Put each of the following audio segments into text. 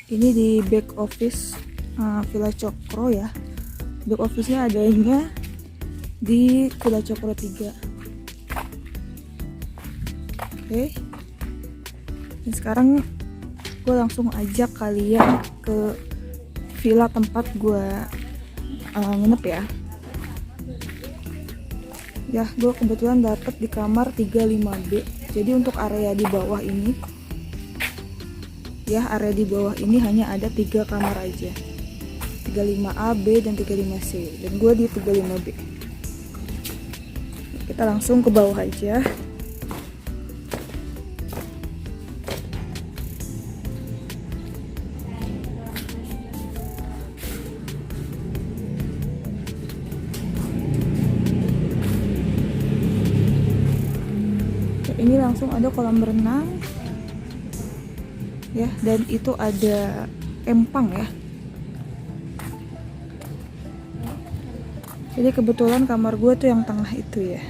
Ini di back office Villa Cokro ya. Back office-nya adanya di Villa Cokro 3. Oke. Dan sekarang gue langsung ajak kalian ke villa tempat gue nginep ya. Ya, gue kebetulan dapet di kamar 35B. Jadi untuk area di bawah ini, ya area di bawah ini hanya ada 3 kamar aja, 35A, B, dan 35C. Dan gue di 35B. Kita langsung ke bawah aja. Ini langsung ada kolam renang ya, dan itu ada empang ya. Jadi kebetulan kamar gue tuh yang tengah itu ya.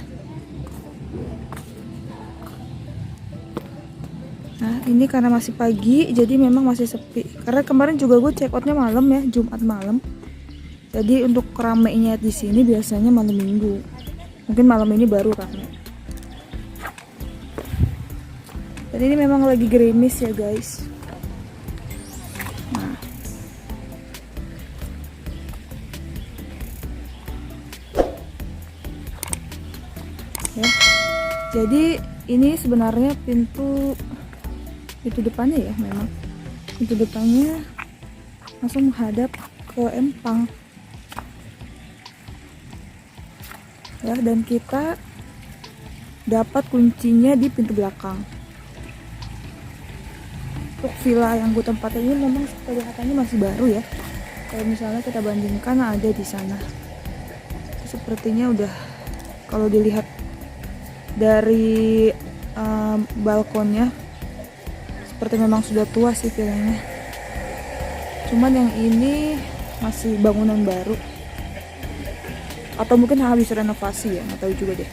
Nah ini karena masih pagi jadi memang masih sepi, karena kemarin juga gue check outnya malam ya, Jumat malam. Jadi untuk ramainya di sini biasanya malam minggu, mungkin malam ini baru ramai. Dan ini memang lagi gerimis ya guys. Nah. Ya. Jadi ini sebenarnya pintu depannya ya, memang pintu depannya langsung menghadap ke empang. Ya, dan kita dapat kuncinya di pintu belakang. Untuk villa yang gue tempatin ini memang kelihatannya masih baru ya. Kalau misalnya kita bandingkan ada di sana, sepertinya udah, kalau dilihat dari balkonnya, seperti memang sudah tua sih villanya. Cuman yang ini masih bangunan baru, atau mungkin habis renovasi ya, nggak tahu juga deh.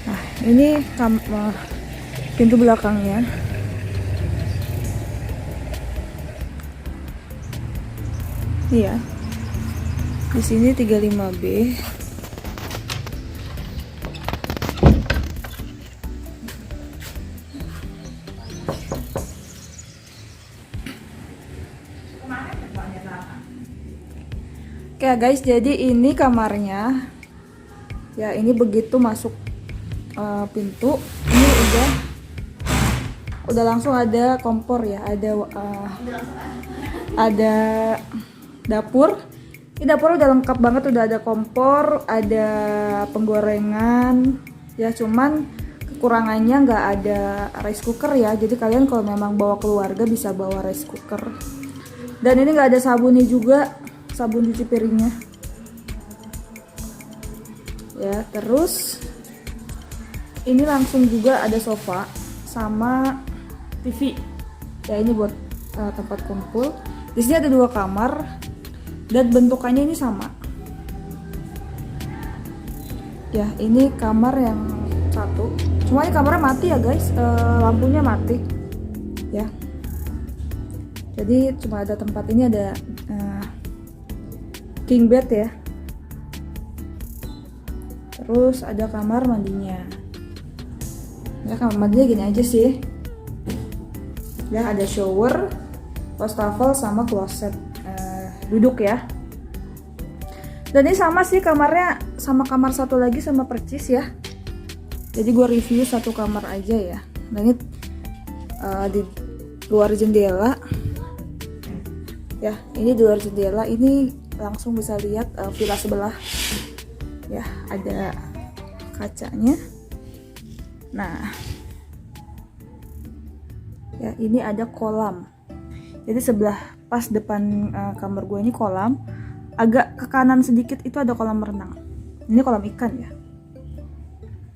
Nah ini pintu belakangnya. Iya, di sini 35B. Oke guys, jadi ini kamarnya. Ya ini begitu masuk pintu, ini udah langsung ada kompor ya, ada dapur. Ini dapur udah lengkap banget, udah ada kompor, ada penggorengan ya, cuman kekurangannya nggak ada rice cooker ya. Jadi kalian kalau memang bawa keluarga bisa bawa rice cooker. Dan ini nggak ada sabunnya juga, sabun cuci piringnya ya. Terus ini langsung juga ada sofa sama TV ya, ini buat tempat kumpul. Di sini ada 2 kamar dan bentukannya ini sama ya. Ini kamar yang satu, cuma ini kamarnya mati ya guys, lampunya mati ya. Jadi cuma ada tempat ini, ada king bed ya. Terus ada kamar mandinya ya, kamar mandinya gini aja sih ya. Ada shower, wastafel, sama kloset duduk ya. Dan ini sama sih kamarnya, sama kamar satu lagi sama percis ya. Jadi gue review satu kamar aja ya. Dan ini di luar jendela ya, ini di luar jendela ini langsung bisa lihat villa sebelah ya, ada kacanya. Nah ya, ini ada kolam. Jadi sebelah pas depan kamar gue ini kolam, agak ke kanan sedikit itu ada kolam renang. Ini kolam ikan ya.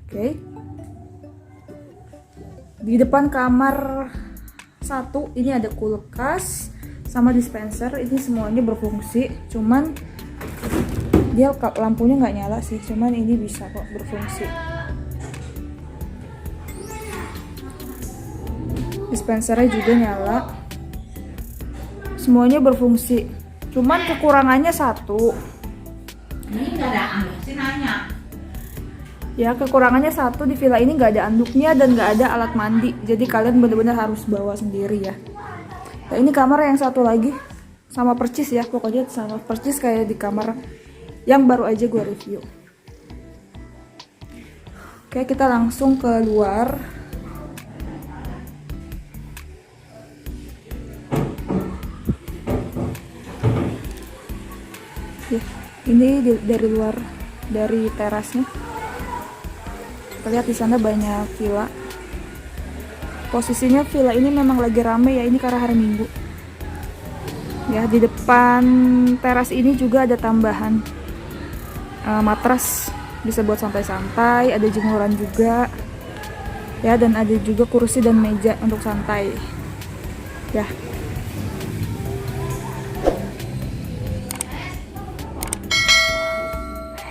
Oke. Di depan kamar satu ini ada kulkas sama dispenser. Ini semuanya berfungsi, cuman dia lampunya nggak nyala sih, cuman ini bisa kok berfungsi. Dispensernya juga nyala. semuanya berfungsi. Cuman kekurangannya satu. Ini nggak ada anduk sih nanya. Ya, kekurangannya satu, di villa ini nggak ada anduknya dan nggak ada alat mandi. Jadi kalian bener-bener harus bawa sendiri ya. Nah, ini kamar yang satu lagi sama percis ya, pokoknya sama percis kayak di kamar yang baru aja gue review. Oke, kita langsung ke luar. Ya, ini dari luar, dari terasnya. Kita lihat di sana banyak villa. Posisinya villa ini memang lagi rame ya, ini karena hari Minggu. Ya, di depan teras ini juga ada tambahan matras, bisa buat santai-santai, ada jemuran juga. Ya, dan ada juga kursi dan meja untuk santai. Ya.